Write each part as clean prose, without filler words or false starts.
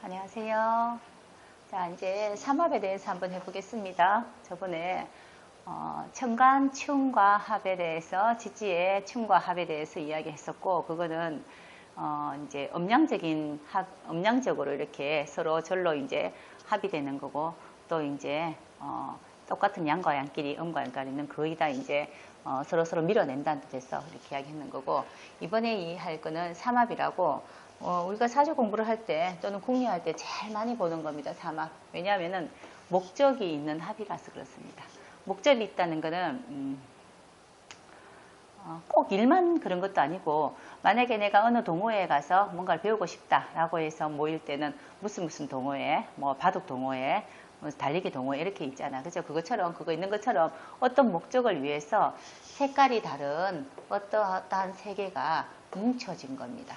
안녕하세요. 자, 이제 삼합에 대해서 한번 해보겠습니다. 저번에 천간 치운과 합에 대해서 지지의 치운과 합에 대해서 이야기했었고, 그거는 이제 음량적으로 이렇게 서로 절로 이제 합이 되는 거고, 또 이제 똑같은 양과 양끼리 음과 양끼리는 거의 다 이제 서로 밀어낸다는 뜻에서 이렇게 이야기했는 거고, 이번에 이 할 거는 삼합이라고. 우리가 사주 공부를 할 때 또는 궁리할 때 제일 많이 보는 겁니다. 삼합. 왜냐하면은 목적이 있는 합이라서 그렇습니다. 목적이 있다는 거는 꼭 일만 그런 것도 아니고, 만약에 내가 어느 동호회에 가서 뭔가를 배우고 싶다라고 해서 모일 때는 무슨 동호회, 뭐 바둑 동호회, 달리기 동호회 이렇게 있잖아. 그죠? 그거 있는 것처럼 어떤 목적을 위해서 색깔이 다른 어떠한 세 개가 뭉쳐진 겁니다.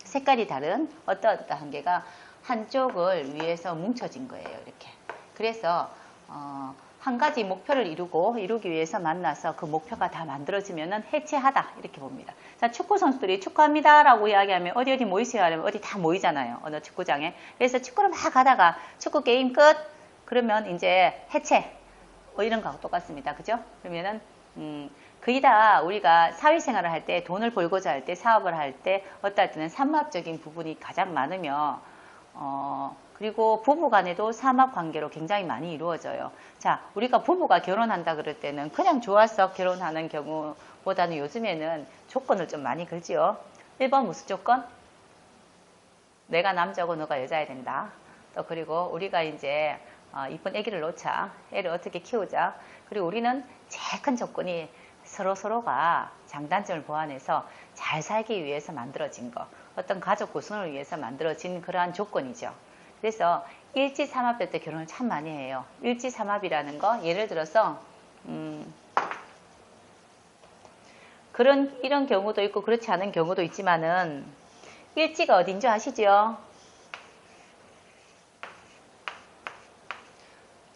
색깔이 다른 어떠한 개가 한쪽을 위해서 뭉쳐진 거예요. 이렇게. 그래서 한 가지 목표를 이루기 위해서 만나서 그 목표가 다 만들어지면은 해체하다 이렇게 봅니다. 자, 축구 선수들이 축구합니다라고 이야기하면 어디 모이세요 하면 어디 다 모이잖아요. 어느 축구장에. 그래서 축구를 막 하다가 축구 게임 끝 그러면 이제 해체 이런 거하고 똑같습니다. 그죠? 그러면은 거의 다 우리가 사회생활을 할 때 돈을 벌고자 할 때 사업을 할 때 어떨 때는 삼합적인 부분이 가장 많으며 그리고 부부 간에도 삼합 관계로 굉장히 많이 이루어져요. 자, 우리가 부부가 결혼한다 그럴 때는 그냥 좋아서 결혼하는 경우보다는 요즘에는 조건을 좀 많이 걸지요. 1번 무슨 조건? 내가 남자고 너가 여자야 된다. 또 그리고 우리가 이제 이쁜 아기를 놓자. 애를 어떻게 키우자. 그리고 우리는 제일 큰 조건이 서로가 장단점을 보완해서 잘 살기 위해서 만들어진 거. 어떤 가족 구성을 위해서 만들어진 그러한 조건이죠. 그래서 일지삼합 때 결혼을 참 많이 해요. 일지삼합이라는 거 예를 들어서 이런 경우도 있고 그렇지 않은 경우도 있지만은 일지가 어딘 줄 아시죠?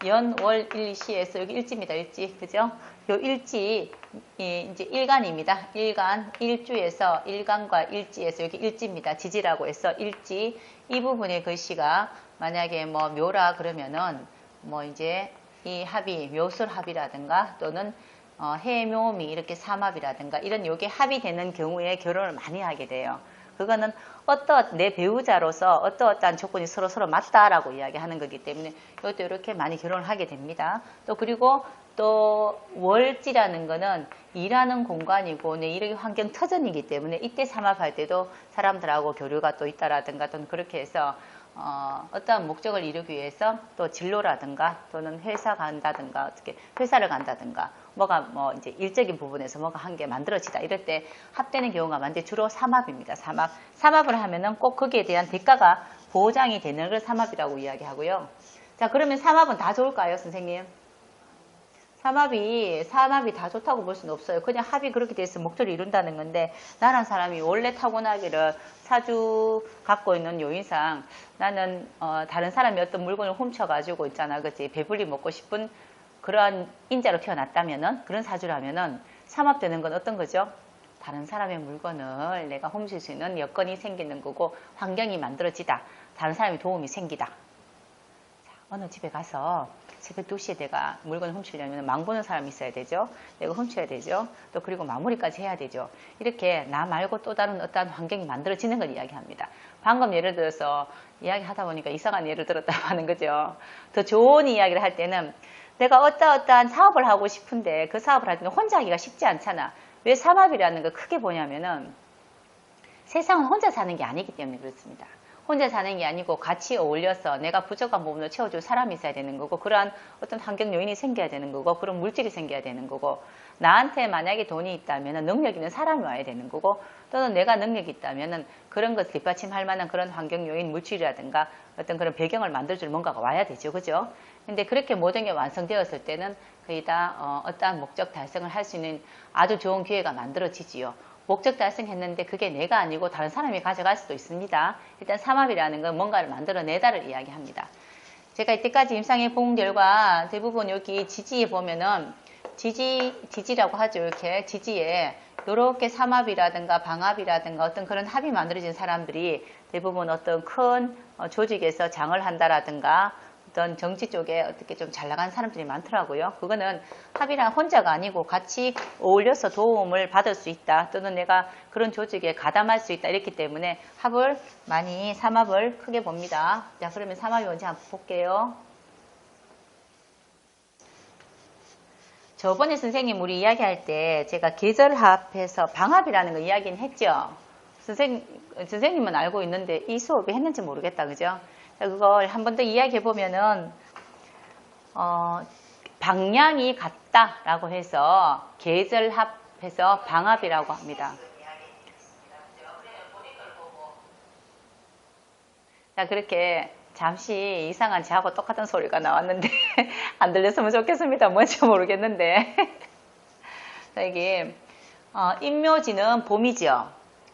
연, 월, 일, 시에서 여기 일지입니다. 일지. 그죠? 요 일지, 이제 일간입니다. 일간, 일주에서, 일간과 일지에서 여기 일지입니다. 지지라고 해서 일지. 이 부분의 글씨가 만약에 뭐 묘라 그러면은 뭐 이제 이 합이 묘술합이라든가 또는 해묘미 이렇게 삼합이라든가 이런 요게 합이 되는 경우에 결혼을 많이 하게 돼요. 그거는 내 배우자로서 어떠한 조건이 서로 맞다라고 이야기하는 거기 때문에 이것도 이렇게 많이 결혼을 하게 됩니다. 또 그리고 또 월지라는 거는 일하는 공간이고 내 일의 환경 터전이기 때문에 이때 삼합할 때도 사람들하고 교류가 또 있다라든가 또는 그렇게 해서 어떠한 목적을 이루기 위해서 또 진로라든가 또는 회사 간다든가 어떻게 회사를 간다든가 뭐가 이제 일적인 부분에서 뭐가 한 개 만들어지다 이럴 때 합되는 경우가 많은데 주로 삼합입니다. 삼합을 하면은 꼭 거기에 대한 대가가 보장이 되는 걸 삼합이라고 이야기하고요. 자, 그러면 삼합은 다 좋을까요, 선생님? 삼합이 다 좋다고 볼 수는 없어요. 그냥 합이 그렇게 돼서 목적을 이룬다는 건데 나란 사람이 원래 타고나기를 사주 갖고 있는 요인상 나는 다른 사람이 어떤 물건을 훔쳐가지고 있잖아, 그치? 배불리 먹고 싶은 그러한 인자로 태어났다면은 그런 사주라면은 삼합되는 건 어떤 거죠? 다른 사람의 물건을 내가 훔칠 수 있는 여건이 생기는 거고 환경이 만들어지다. 다른 사람이 도움이 생기다. 자, 어느 집에 가서 새벽 2시에 내가 물건을 훔치려면 망 보는 사람이 있어야 되죠. 내가 훔쳐야 되죠. 또 그리고 마무리까지 해야 되죠. 이렇게 나 말고 또 다른 어떠한 환경이 만들어지는 걸 이야기합니다. 방금 예를 들어서 이야기하다 보니까 이상한 예를 들었다고 하는 거죠. 더 좋은 이야기를 할 때는 내가 어떠한 사업을 하고 싶은데 그 사업을 할 때는 혼자 하기가 쉽지 않잖아. 왜 삼합이라는 걸 크게 보냐면은 세상은 혼자 사는 게 아니기 때문에 그렇습니다. 혼자 사는 게 아니고 같이 어울려서 내가 부족한 부분을 채워줄 사람이 있어야 되는 거고 그러한 어떤 환경 요인이 생겨야 되는 거고 그런 물질이 생겨야 되는 거고 나한테 만약에 돈이 있다면 능력 있는 사람이 와야 되는 거고 또는 내가 능력이 있다면 그런 것을 뒷받침할 만한 그런 환경 요인 물질이라든가 어떤 그런 배경을 만들어줄 뭔가가 와야 되죠. 그죠? 근데 그렇게 모든 게 완성되었을 때는 거의 다 어떠한 목적 달성을 할 수 있는 아주 좋은 기회가 만들어지지요. 목적 달성했는데 그게 내가 아니고 다른 사람이 가져갈 수도 있습니다. 일단 삼합이라는 건 뭔가를 만들어내다를 이야기합니다. 제가 이때까지 임상에 본 결과 대부분 여기 지지에 보면은 지지라고 하죠. 이렇게 지지에 이렇게 삼합이라든가 방합이라든가 어떤 그런 합이 만들어진 사람들이 대부분 어떤 큰 조직에서 장을 한다라든가 어떤 정치 쪽에 어떻게 좀 잘 나가는 사람들이 많더라고요. 그거는 합이란 혼자가 아니고 같이 어울려서 도움을 받을 수 있다. 또는 내가 그런 조직에 가담할 수 있다. 이렇기 때문에 합을 많이 삼합을 크게 봅니다. 자, 그러면 삼합이 뭔지 한번 볼게요. 저번에 선생님 우리 이야기할 때 제가 계절합해서 방합이라는 거 이야기는 했죠. 선생님은 알고 있는데 이 수업이 했는지 모르겠다. 그죠? 그걸 한 번 더 이야기해 보면은 방향이 같다라고 해서 계절합해서 방합이라고 합니다. 자, 그렇게 잠시 이상한 저하고 똑같은 소리가 나왔는데 안 들렸으면 좋겠습니다. 뭔지 모르겠는데 자, 이게 인묘지는 봄이죠.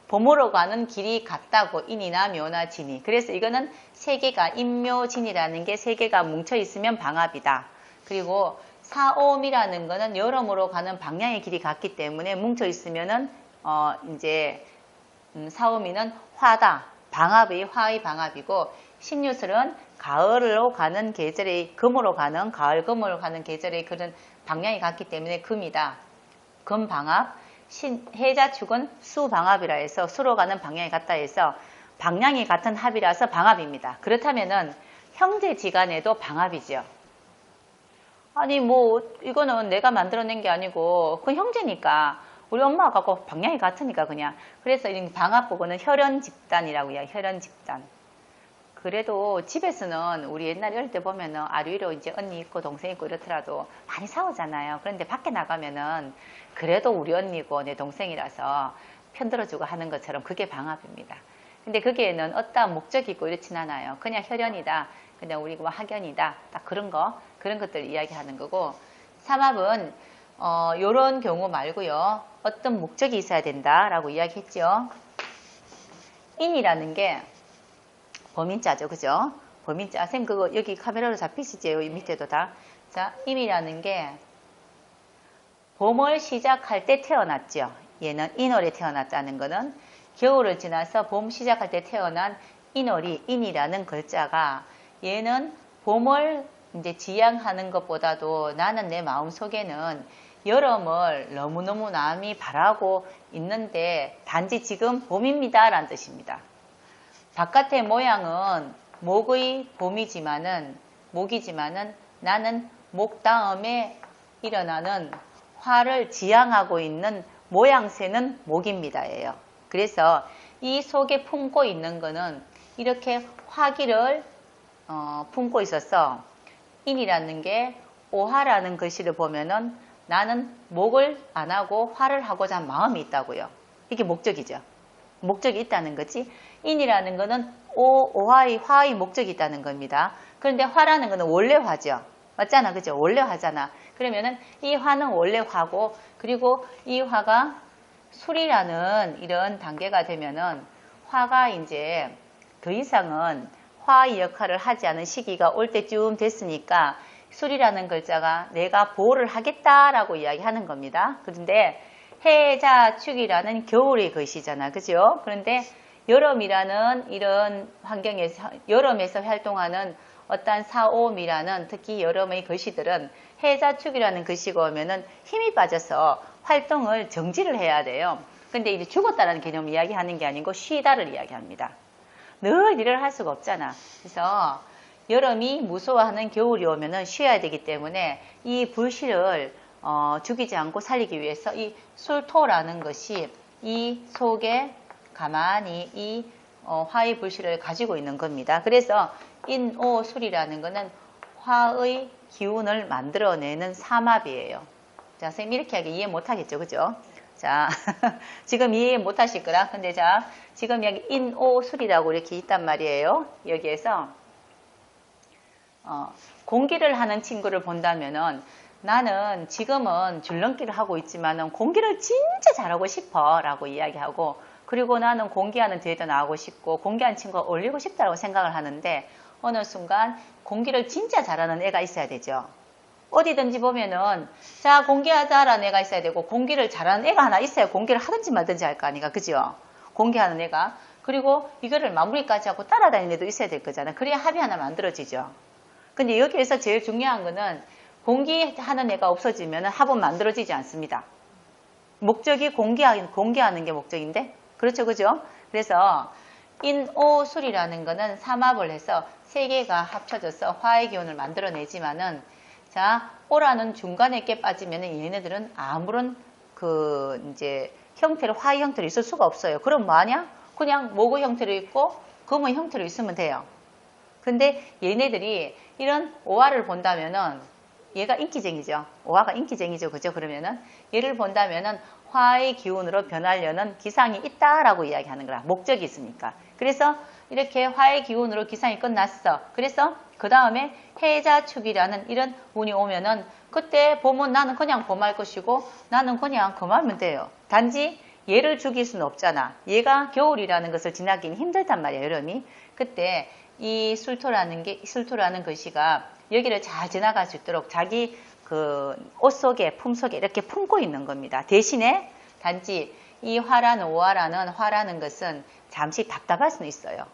봄으로 가는 길이 같다고 인이나 묘나 진이. 그래서 이거는 세 개가 인묘진이라는 게 세 개가 뭉쳐 있으면 방합이다. 그리고 사옴이라는 거는 여름으로 가는 방향의 길이 같기 때문에 뭉쳐 있으면은 이제 사오미는 화다. 방합의 화의 방합이고 신유술은 가을로 가는 계절의 금으로 가는 가을 금으로 가는 계절의 그런 방향이 같기 때문에 금이다. 금방합. 해자축은 수방합이라 해서 수로 가는 방향이 같다 해서 방향이 같은 합이라서 방합입니다. 그렇다면은 형제지간에도 방합이죠. 아니 뭐 이거는 내가 만들어낸 게 아니고 그 형제니까 우리 엄마가 꼭 방향이 같으니까 그냥 그래서 이 방합 보고는 혈연 집단이라고 해요. 혈연 집단. 그래도 집에서는 우리 옛날에 어릴 때 보면은 아류로 이제 언니 있고 동생 있고 이렇더라도 많이 싸우잖아요. 그런데 밖에 나가면은 그래도 우리 언니고 내 동생이라서 편들어주고 하는 것처럼 그게 방합입니다. 근데 거기에는 어떠한 목적이 있고 이렇진 않아요. 그냥 혈연이다. 그냥 우리 뭐 학연이다. 딱 그런 것들 이야기하는 거고 삼합은 요런 경우 말고요. 어떤 목적이 있어야 된다라고 이야기했죠. 인이라는 게 범인자죠. 그죠? 범인자. 쌤 그거 여기 카메라로 잡히시죠? 여기 밑에도 다. 자, 임이라는 게 봄을 시작할 때 태어났죠. 얘는 인월에 태어났다는 거는 겨울을 지나서 봄 시작할 때 태어난 인월이 인이라는 글자가 얘는 봄을 이제 지향하는 것보다도 나는 내 마음속에는 여름을 너무너무 남이 바라고 있는데 단지 지금 봄입니다 라는 뜻입니다. 바깥의 모양은 목의 봄이지만은 목이지만은 나는 목 다음에 일어나는 화를 지향하고 있는 모양새는 목입니다예요. 그래서 이 속에 품고 있는 거는 이렇게 화기를 품고 있어서 인이라는 게 오화라는 글씨를 보면은 나는 목을 안 하고 화를 하고자 한 마음이 있다고요. 이게 목적이죠. 목적이 있다는 거지. 인이라는 거는 화의 목적이 있다는 겁니다. 그런데 화라는 거는 원래 화죠. 맞잖아. 그죠? 원래 화잖아. 그러면은 이 화는 원래 화고 그리고 이 화가 술이라는 이런 단계가 되면은 화가 이제 더 이상은 화의 역할을 하지 않은 시기가 올 때쯤 됐으니까 술이라는 글자가 내가 보호를 하겠다라고 이야기하는 겁니다. 그런데 해자축이라는 겨울의 글씨잖아. 그죠? 그런데 여름이라는 이런 환경에서 여름에서 활동하는 어떠한 사옴이라는 특히 여름의 글씨들은 해자축이라는 글씨가 오면은 힘이 빠져서 활동을 정지를 해야 돼요. 근데 이제 죽었다라는 개념 이야기하는 게 아니고 쉬다를 이야기합니다. 늘 일을 할 수가 없잖아. 그래서 여름이 무서워하는 겨울이 오면은 쉬어야 되기 때문에 이 불씨를 죽이지 않고 살리기 위해서 이 술토라는 것이 이 속에 가만히 이 화의 불씨를 가지고 있는 겁니다. 그래서 인오술이라는 것은 화의 기운을 만들어내는 삼합이에요. 자, 선생님 이렇게 하기 이해 못하겠죠, 그죠? 자, 지금 이해 못하실 거라. 근데 자, 지금 여기 인오술이라고 이렇게 있단 말이에요. 여기에서 공기를 하는 친구를 본다면은 나는 지금은 줄넘기를 하고 있지만은 공기를 진짜 잘하고 싶어 라고 이야기하고 그리고 나는 공기하는 대회도 나가고 싶고 공기하는 친구가 올리고 싶다고 생각을 하는데 어느 순간 공기를 진짜 잘하는 애가 있어야 되죠. 어디든지 보면은 자 공기하자라는 애가 있어야 되고 공기를 잘하는 애가 하나 있어야 공기를 하든지 말든지 할 거 아니가 그죠? 공기하는 애가 그리고 이거를 마무리까지 하고 따라다니는 애도 있어야 될 거잖아. 그래야 합이 하나 만들어지죠. 근데 여기에서 제일 중요한 거는 공기하는 애가 없어지면 합은 만들어지지 않습니다. 목적이 공기하는 게 목적인데 그렇죠 그죠? 그래서 인오술이라는 거는 삼합을 해서 세 개가 합쳐져서 화의 기운을 만들어내지만은 자 오라는 중간에 깨 빠지면 얘네들은 아무런 그 이제 형태로 화의 형태로 있을 수가 없어요. 그럼 뭐하냐? 그냥 모고 형태로 있고 금의 형태로 있으면 돼요. 근데 얘네들이 이런 오화를 본다면은 얘가 인기쟁이죠. 오화가 인기쟁이죠. 그죠? 그러면은 얘를 본다면은 화의 기운으로 변하려는 기상이 있다라고 이야기하는 거라. 목적이 있으니까. 그래서 이렇게 화의 기운으로 기상이 끝났어. 그래서 그 다음에 해자축이라는 이런 운이 오면은 그때 보면 나는 그냥 범할 것이고 나는 그냥 금하면 돼요. 단지 얘를 죽일 수는 없잖아. 얘가 겨울이라는 것을 지나기는 힘들단 말이야. 여름이. 그때 이 술토라는 글씨가 여기를 잘 지나갈 수 있도록 자기 그 옷 속에 품 속에 이렇게 품고 있는 겁니다. 대신에 단지 이 화라는 오화라는 화라는 것은 잠시 답답할 수는 있어요.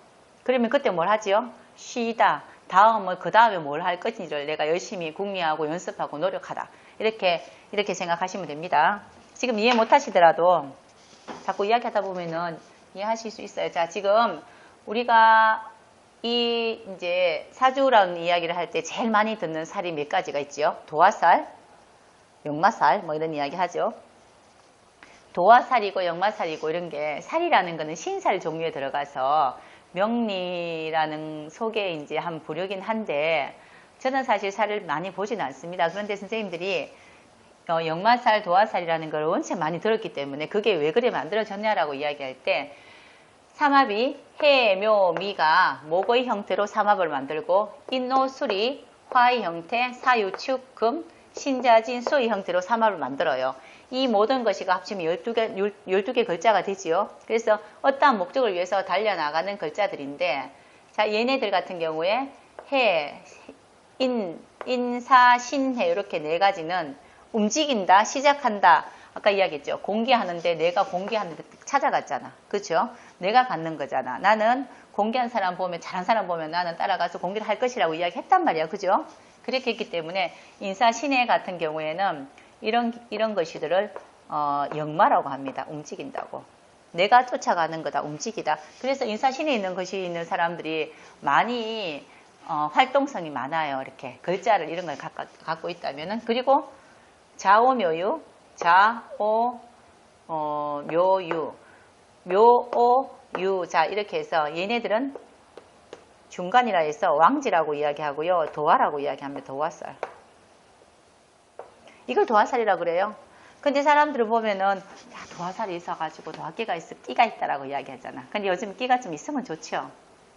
그러면 그때 뭘 하지요? 쉬다. 그 다음에 뭘 할 것인지를 내가 열심히 궁리하고 연습하고 노력하다. 이렇게 생각하시면 됩니다. 지금 이해 못 하시더라도 자꾸 이야기하다 보면은 이해하실 수 있어요. 자, 지금 우리가 이 이제 사주라는 이야기를 할 때 제일 많이 듣는 살이 몇 가지가 있지요? 도화살, 역마살 뭐 이런 이야기 하죠. 도화살이고 역마살이고 이런 게 살이라는 거는 신살 종류에 들어가서 명리라는 속에 이제 한 부류긴 한데 저는 사실 살을 많이 보지는 않습니다. 그런데 선생님들이 역마살, 도화살이라는 걸 원체 많이 들었기 때문에 그게 왜 그래 만들어졌냐라고 이야기할 때 삼합이 해, 묘, 미가 목의 형태로 삼합을 만들고 인노술이 화의 형태, 사유축, 금, 신자진, 수의 형태로 삼합을 만들어요. 이 모든 것이 합치면 12개 글자가 되지요. 그래서 어떠한 목적을 위해서 달려나가는 글자들인데 자 얘네들 같은 경우에 해, 인사, 신해 이렇게 네 가지는 움직인다, 시작한다. 아까 이야기했죠. 공개하는데 내가 공개하는데 찾아갔잖아. 그렇죠? 내가 갖는 거잖아. 나는 공개한 사람 보면 잘한 사람 보면 나는 따라가서 공개를 할 것이라고 이야기했단 말이야. 그죠? 그렇게 했기 때문에 인사, 신해 같은 경우에는 이런 것들을 역마라고 합니다. 움직인다고. 내가 쫓아가는 거다. 움직이다. 그래서 인사, 신에 있는 것이 있는 사람들이 많이 활동성이 많아요. 이렇게 글자를 이런 걸 갖고 있다면은 그리고 자오묘유, 자오 묘유, 묘오유 자 이렇게 해서 얘네들은 중간이라 해서 왕지라고 이야기하고요. 도화라고 이야기합니다. 도화살. 이걸 도화살이라고 그래요. 근데 사람들을 보면은 야, 도화살이 있어가지고 도화끼가 끼가 있다라고 이야기하잖아. 근데 요즘 끼가 좀 있으면 좋죠.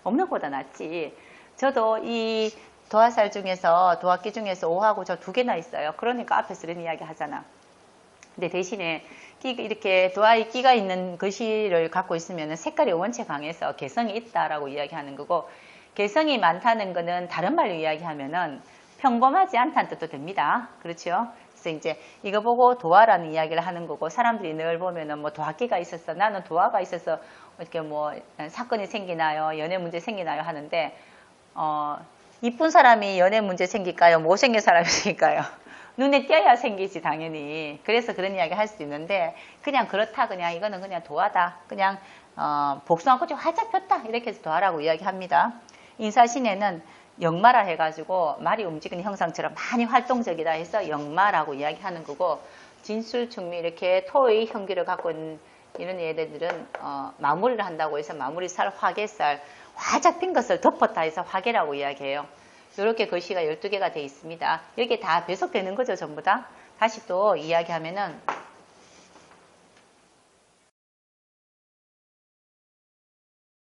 없는 것보다 낫지. 저도 이 도화살 중에서 도화끼 중에서 5하고 저 2개나 있어요. 그러니까 앞에서 이런 이야기 하잖아. 근데 대신에 이렇게 도화의 끼가 있는 글씨를 갖고 있으면 색깔이 원체 강해서 개성이 있다라고 이야기하는 거고 개성이 많다는 거는 다른 말로 이야기하면은 평범하지 않다는 뜻도 됩니다. 그렇죠? 그래서 이제 이거 보고 도화라는 이야기를 하는 거고 사람들이 늘 보면은 뭐 도화끼가 있어서 나는 도화가 있어서 이렇게 뭐 사건이 생기나요? 연애 문제 생기나요? 하는데 이쁜 사람이 연애 문제 생길까요? 못생긴 사람이 생길까요? 눈에 띄어야 생기지 당연히. 그래서 그런 이야기 할 수 있는데 그냥 그렇다 그냥 이거는 그냥 도화다. 그냥 복숭아꽃이 활짝 폈다. 이렇게 해서 도화라고 이야기합니다. 인사신에는 역마라 해가지고 말이 움직이는 형상처럼 많이 활동적이다 해서 역마라고 이야기하는 거고 진술충미 이렇게 토의 형기를 갖고 있는 이런 얘들은 마무리를 한다고 해서 마무리살, 화개살 활짝 핀 것을 덮었다 해서 화개라고 이야기해요. 이렇게 글씨가 12개가 되어 있습니다. 여기에 다 배속되는 거죠 전부 다. 다시 또 이야기하면은